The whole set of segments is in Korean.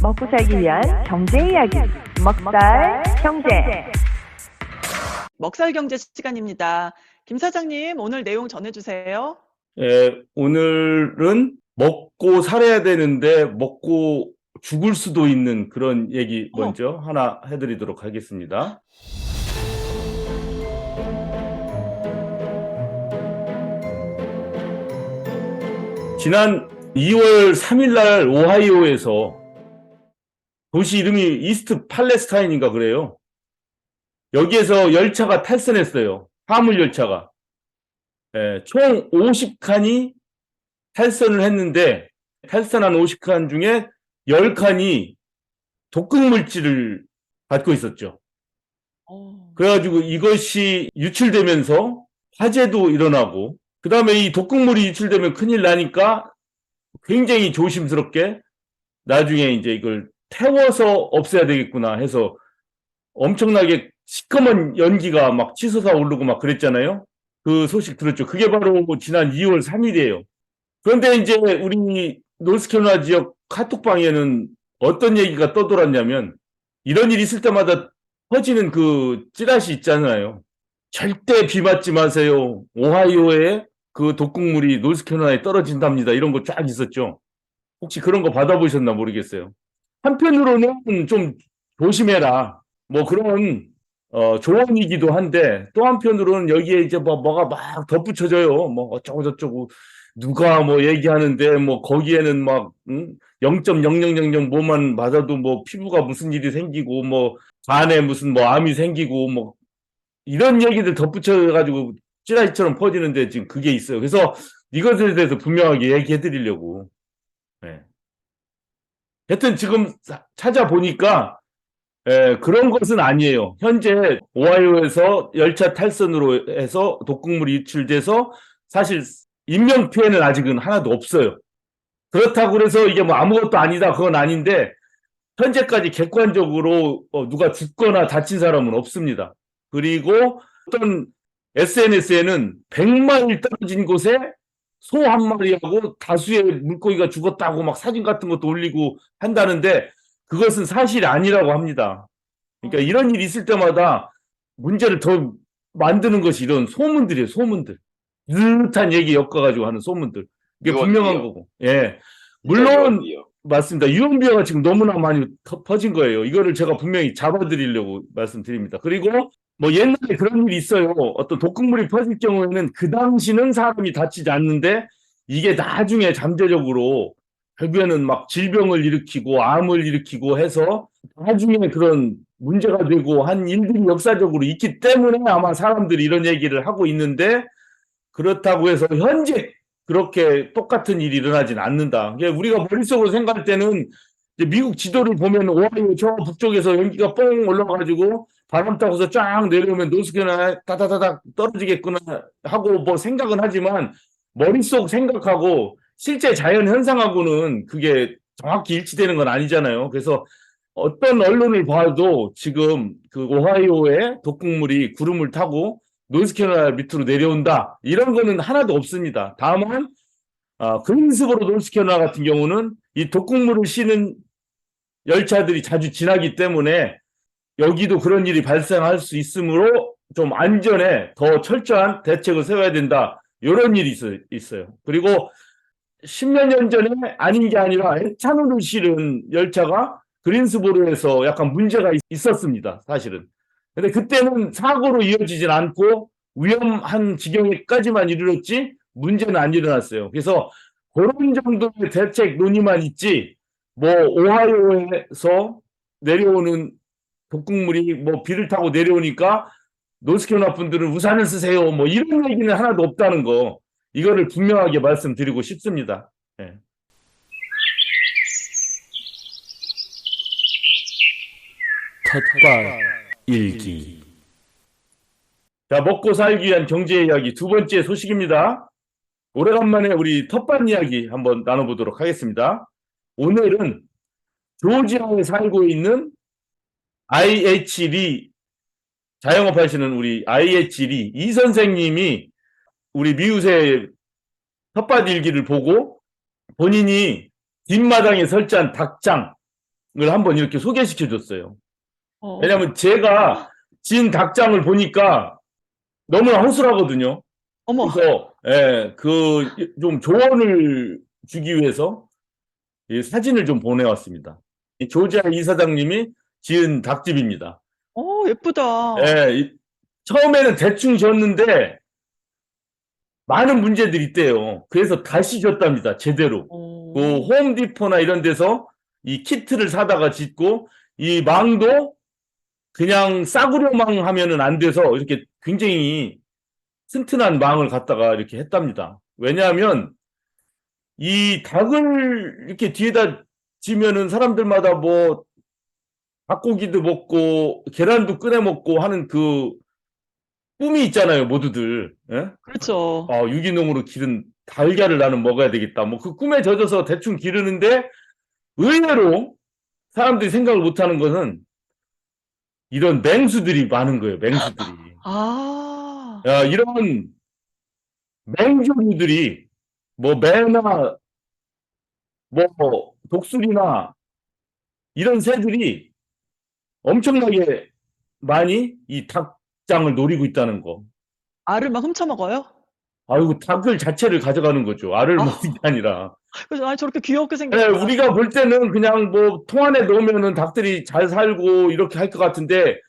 먹고 살기 위한 경제 이야기, 먹살 경제. 먹살 경제 시간입니다. 김 사장님, 오늘 내용 전해주세요. 오늘은 먹고 살아야 되는데 먹고 죽을 수도 있는 그런 얘기 먼저 하나 해드리도록 하겠습니다. 지난 2월 3일 날 오하이오에서 도시 이름이 이스트 팔레스타인인가 그래요. 여기에서 열차가 탈선했어요. 화물 열차가. 총 50칸이 탈선을 했는데 탈선한 50칸 중에 10칸이 독극물질을 갖고 있었죠. 그래가지고 이것이 유출되면서 화재도 일어나고, 그 다음에 이 독극물이 유출되면 큰일 나니까 굉장히 조심스럽게 나중에 이제 이걸 태워서 없애야 되겠구나 해서 엄청나게 시커먼 연기가 막 치솟아 오르고 막 그랬잖아요. 그 소식 들었죠. 그게 바로 지난 2월 3일이에요. 그런데 이제 우리 노스캐롤라이나 지역 카톡방에는 어떤 얘기가 떠돌았냐면, 이런 일이 있을 때마다 퍼지는 그 찌라시 있잖아요. 절대 비 맞지 마세요. 오하이오에 그 독극물이 노스캐롤라이나에 떨어진답니다. 이런 거 쫙 있었죠. 혹시 그런 거 받아보셨나 모르겠어요. 한편으로는 좀 조심해라, 뭐 그런 조언이기도 한데, 또 한편으로는 여기에 이제 뭐가 막 덧붙여져요. 뭐 어쩌고 저쩌고 누가 뭐 얘기하는데 뭐 거기에는 막 0.0000 뭐만 맞아도 뭐 피부가 무슨 일이 생기고 뭐 간에 무슨 뭐 암이 생기고 뭐 이런 얘기들 덧붙여가지고 찌라시처럼 퍼지는데 지금 그게 있어요. 그래서 이것에 대해서 분명하게 얘기해 드리려고. 하여튼 지금 찾아보니까 그런 것은 아니에요. 현재 오하이오에서 열차 탈선으로 해서 독극물이 유출돼서 사실 인명피해는 아직은 하나도 없어요. 그렇다고 그래서 이게 뭐 아무것도 아니다, 그건 아닌데, 현재까지 객관적으로 누가 죽거나 다친 사람은 없습니다. 그리고 어떤 SNS에는 100마일 떨어진 곳에 소 한 마리하고 다수의 물고기가 죽었다고 막 사진 같은 것도 올리고 한다는데, 그것은 사실이 아니라고 합니다. 그러니까 이런 일이 있을 때마다 문제를 더 만드는 것이 이런 소문들이에요, 소문들. 느긋한 얘기 엮어가지고 하는 소문들. 이게 분명한 거고. 예. 물론, 맞습니다. 유언비어가 지금 너무나 많이 퍼진 거예요. 이거를 제가 분명히 잡아드리려고 말씀드립니다. 그리고 뭐 옛날에 그런 일이 있어요. 어떤 독극물이 퍼질 경우에는 그 당시는 사람이 다치지 않는데, 이게 나중에 잠재적으로 결국에는 막 질병을 일으키고 암을 일으키고 해서 나중에 그런 문제가 되고 한 일들이 역사적으로 있기 때문에 아마 사람들이 이런 얘기를 하고 있는데, 그렇다고 해서 현재 그렇게 똑같은 일이 일어나진 않는다. 우리가 머릿속으로 생각할 때는 이제 미국 지도를 보면 오하이오 저 북쪽에서 연기가 뻥 올라가지고 바람 타고서 쫙 내려오면 노스캐롤라이나 다다다닥 떨어지겠구나 하고 뭐 생각은 하지만, 머릿속 생각하고 실제 자연 현상하고는 그게 정확히 일치되는 건 아니잖아요. 그래서 어떤 언론을 봐도 지금 그 오하이오에 독극물이 구름을 타고 노스캐롤라이나 밑으로 내려온다, 이런 거는 하나도 없습니다. 다만 그린스보로 노스캐롤라이나 같은 경우는 이 독극물을 싣는 열차들이 자주 지나기 때문에 여기도 그런 일이 발생할 수 있으므로 좀 안전에 더 철저한 대책을 세워야 된다, 이런 일이 있어요. 그리고 10몇 년 전에 아닌 게 아니라 에탄올을 실은 열차가 그린스보로에서 약간 문제가 있었습니다, 사실은. 근데 그때는 사고로 이어지진 않고 위험한 지경에까지만 이르렀지 문제는 안 일어났어요. 그래서 그런 정도의 대책 논의만 있지, 뭐 오하이오에서 내려오는 독극물이 뭐 비를 타고 내려오니까 노스캐롤라이나 분들은 우산을 쓰세요, 뭐 이런 얘기는 하나도 없다는 거, 이거를 분명하게 말씀드리고 싶습니다. 텃밭 일기. 자, 먹고 살기 위한 경제 이야기 두 번째 소식입니다. 오래간만에 우리 텃밭 이야기 한번 나눠보도록 하겠습니다. 오늘은 조지아에 살고 있는 IH 리, 자영업 하시는 우리 IH 리 이 선생님이 우리 미우새 텃밭 일기를 보고 본인이 뒷마당에 설치한 닭장, 한번 이렇게 소개시켜 줬어요. 어. 왜냐면 제가 지은 닭장을 보니까 너무나 허술하거든요. 어머. 그래서 좀 조언을 주기 위해서 이 사진을 좀 보내왔습니다. 이 조지아 이사장님이 지은 닭집입니다. 예쁘다. 처음에는 대충 지었는데 많은 문제들이 있대요. 그래서 다시 지었답니다. 제대로. 그 홈디포나 이런 데서 이 키트를 사다가 짓고, 이 망도 그냥 싸구려 망 하면은 안 돼서 이렇게 굉장히 튼튼한 망을 갖다가 이렇게 했답니다. 왜냐하면 이 닭을 이렇게 뒤에다 지면은 사람들마다 뭐 닭고기도 먹고 계란도 꺼내 먹고 하는 그 꿈이 있잖아요, 모두들. 예? 그렇죠. 유기농으로 기른 달걀을 나는 먹어야 되겠다. 뭐 그 꿈에 젖어서 대충 기르는데 의외로 사람들이 생각을 못하는 것은 이런 맹수들이 많은 거예요. 맹수들이. 아. 이런 맹조류들이 뭐 매나 뭐 독수리나 이런 새들이 엄청나게 많이 이 닭장을 노리고 있다는 거. 알을 막 훔쳐 먹어요? 아이고, 닭을 자체를 가져가는 거죠. 알을 아. 먹는 게 아니라. 그래서 저렇게 귀엽게 네, 생겼다. 우리가 볼 때는 그냥 뭐 통 안에 넣으면은 닭들이 잘 살고 이렇게 할 것 같은데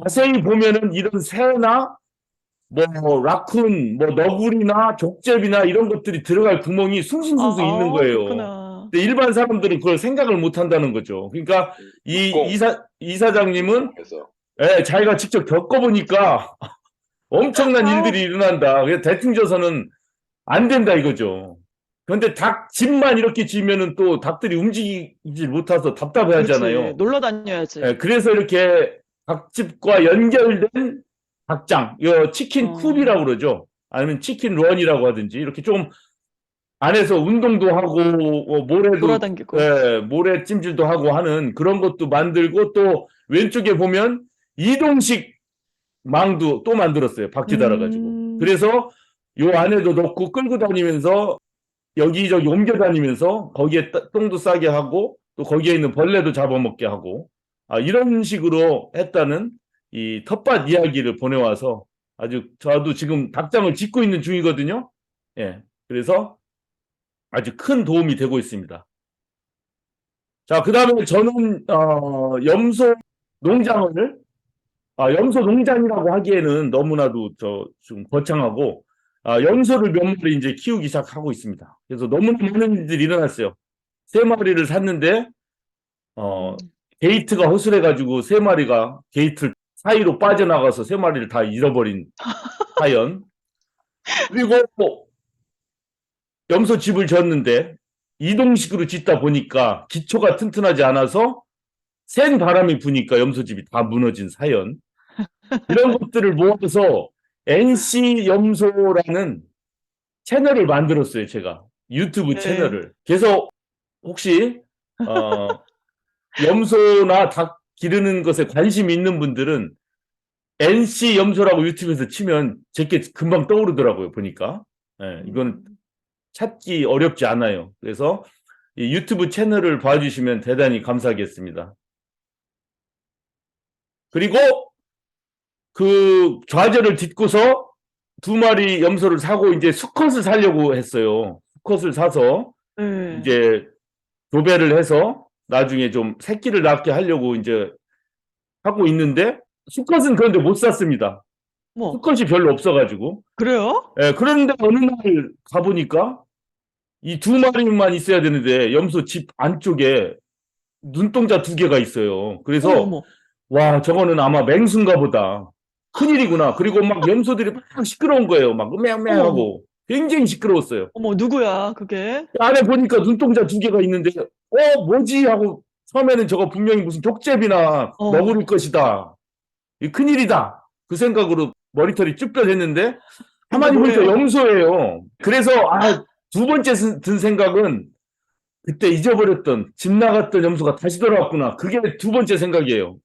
자세히 보면은 이런 새나 뭐 라쿤, 뭐 너구리나 족제비나 이런 것들이 들어갈 구멍이 숭숭숭숭 있는 거예요. 그렇구나. 근데 일반 사람들은 그걸 생각을 못 한다는 거죠. 그러니까 이 이사장님은 자기가 직접 겪어보니까 엄청난 일들이 일어난다. 그래서 대충 져서는 안 된다 이거죠. 그런데 닭집만 이렇게 지면은 또 닭들이 움직이지 못해서 답답해 하잖아요. 그렇지. 놀러 다녀야지. 그래서 이렇게 닭집과 연결된 닭장, 이거 치킨 쿱이라고 그러죠. 아니면 치킨 런이라고 하든지 이렇게 좀 안에서 운동도 하고 모래도 돌아다니고. 모래 찜질도 하고 하는 그런 것도 만들고, 또 왼쪽에 보면 이동식 망도 또 만들었어요. 바퀴 달아가지고. 그래서 요 안에도 넣고 끌고 다니면서 여기저기 옮겨 다니면서 거기에 똥도 싸게 하고 또 거기에 있는 벌레도 잡아먹게 하고, 이런 식으로 했다는 이 텃밭 이야기를 보내와서 아주 저도 지금 닭장을 짓고 있는 중이거든요. 그래서 아주 큰 도움이 되고 있습니다. 자, 그 다음에 저는 염소 농장을 염소 농장이라고 하기에는 너무나도 좀 거창하고, 염소를 몇 마리 이제 키우기 시작하고 있습니다. 그래서 너무나 많은 일들이 일어났어요. 3마리를 샀는데, 게이트가 허술해가지고 3마리가 게이트 사이로 빠져나가서 3마리를 다 잃어버린 사연. 그리고 염소 집을 지었는데, 이동식으로 짓다 보니까 기초가 튼튼하지 않아서 센 바람이 부니까 염소집이 다 무너진 사연. 이런 것들을 모아서 NC 염소라는 채널을 만들었어요, 제가. 유튜브 채널을. 그래서 혹시 염소나 닭 기르는 것에 관심이 있는 분들은 NC 염소라고 유튜브에서 치면 제게 금방 떠오르더라고요, 보니까. 이건 찾기 어렵지 않아요. 그래서 이 유튜브 채널을 봐주시면 대단히 감사하겠습니다. 그리고 그 좌절을 딛고서 2마리 염소를 사고 이제 수컷을 사려고 했어요. 수컷을 사서 이제 교배를 해서 나중에 좀 새끼를 낳게 하려고 이제 하고 있는데, 수컷은 그런데 못 샀습니다. 수컷이 별로 없어가지고. 그래요? 그런데 어느 날 가보니까 이 2마리만 있어야 되는데 염소 집 안쪽에 눈동자 2개가 있어요. 그래서 와, 저거는 아마 맹수인가 보다. 큰일이구나. 그리고 막 염소들이 막 시끄러운 거예요. 막 음메음메하고 굉장히 시끄러웠어요. 누구야 그게? 안에 보니까 눈동자 2개가 있는데 뭐지 하고, 처음에는 저거 분명히 무슨 족제비나 너구리 것이다. 이 큰일이다. 그 생각으로 머리털이 쭈뼛했는데 가만히 보니까 염소예요. 그래서 2번째 든 생각은 그때 잊어버렸던, 집 나갔던 염소가 다시 돌아왔구나. 그게 2번째 생각이에요.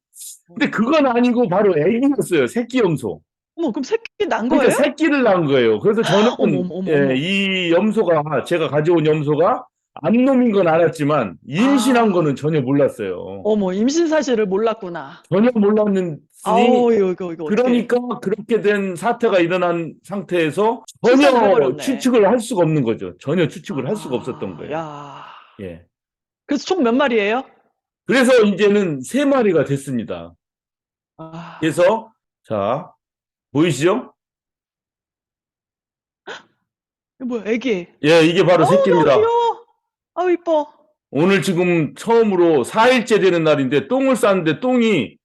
근데 그건 아니고 바로 애기였어요. 새끼 염소. 그럼 새끼 낳은 그러니까 거예요? 새끼를 낳은 거예요. 그래서 저는 어머. 이 염소가, 제가 가져온 염소가 암놈인 건 알았지만 임신한 아. 거는 전혀 몰랐어요. 어머, 임신 사실을 몰랐구나. 전혀 몰랐으니 아우, 이거 어떡해. 그러니까 그렇게 된 사태가 일어난 상태에서 출산을 전혀 해버렸네. 추측을 할 수가 없는 거죠. 전혀 추측을 할 수가 없었던 거예요. 야. 예. 그래서 총 몇 마리예요? 그래서 이제는 3마리가 됐습니다. 아. 그래서 자, 보이시죠? 이거 뭐야, 애기. 예, 이게 바로 너무 새끼입니다. 귀여워. 아우, 이뻐. 오늘 지금 처음으로 4일째 되는 날인데 똥을 쌌는데 똥이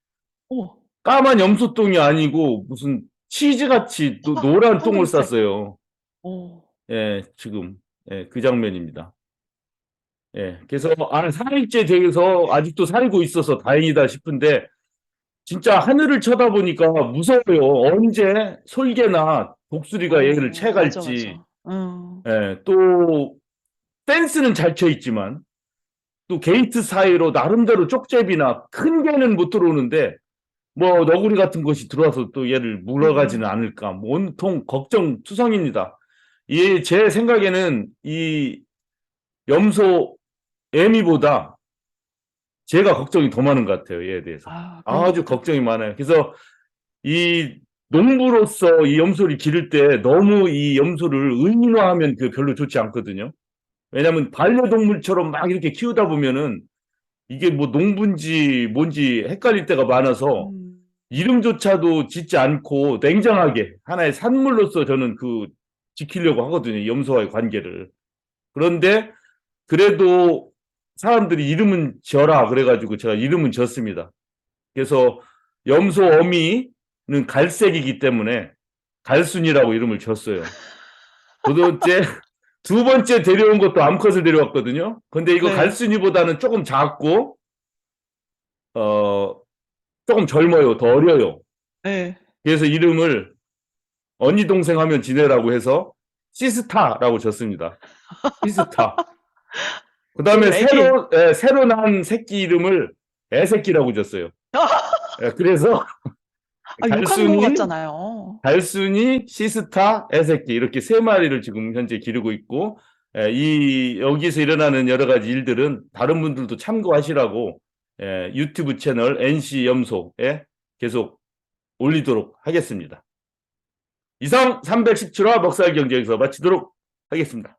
어머. 까만 염소똥이 아니고 무슨 치즈같이 또 노란 똥을 황금색. 쌌어요. 어. 예, 지금 예, 그 장면입니다. 예, 그래서 4일째 돼서 아직도 살고 있어서 다행이다 싶은데 진짜 하늘을 쳐다보니까 무서워요. 언제 솔개나 독수리가 얘를 맞아, 채갈지. 맞아. 예, 또 펜스는 잘 쳐 있지만 또 게이트 사이로 나름대로 쪽제비나 큰 개는 못 들어오는데 뭐 너구리 같은 것이 들어와서 또 얘를 물어가지는 않을까 뭐 온통 걱정 투성입니다. 제 생각에는 이 염소 애미보다 제가 걱정이 더 많은 것 같아요. 얘에 대해서. 아, 그런 것 아주 같아. 걱정이 많아요. 그래서 이 농부로서 이 염소를 기를 때 너무 이 염소를 의인화하면 그 별로 좋지 않거든요. 왜냐하면 반려동물처럼 막 이렇게 키우다 보면은 이게 뭐 농부인지 뭔지 헷갈릴 때가 많아서 음. 이름조차도 짓지 않고 냉정하게 하나의 산물로서 저는 지키려고 하거든요. 염소와의 관계를. 그런데 그래도 사람들이 이름은 지어라 그래가지고 제가 이름은 지었습니다. 그래서 염소 어미는 갈색이기 때문에 갈순이라고 이름을 지었어요. 두 번째 데려온 것도 암컷을 데려왔거든요. 근데 이거 네. 갈순이보다는 조금 작고 조금 젊어요. 더 어려요. 네. 그래서 이름을 언니 동생 하면 지내라고 해서 시스타라고 졌습니다. 시스타. 그 다음에 애기. 새로 난 새끼 이름을 애새끼라고 졌어요. 예, 그래서 아, 욕하는 것 같잖아요. 달순이, 시스타, 애새끼 이렇게 3마리를 지금 현재 기르고 있고 여기서 일어나는 여러 가지 일들은 다른 분들도 참고하시라고 유튜브 채널 NC 염소에 계속 올리도록 하겠습니다. 이상 317화 먹살경제에서 마치도록 하겠습니다.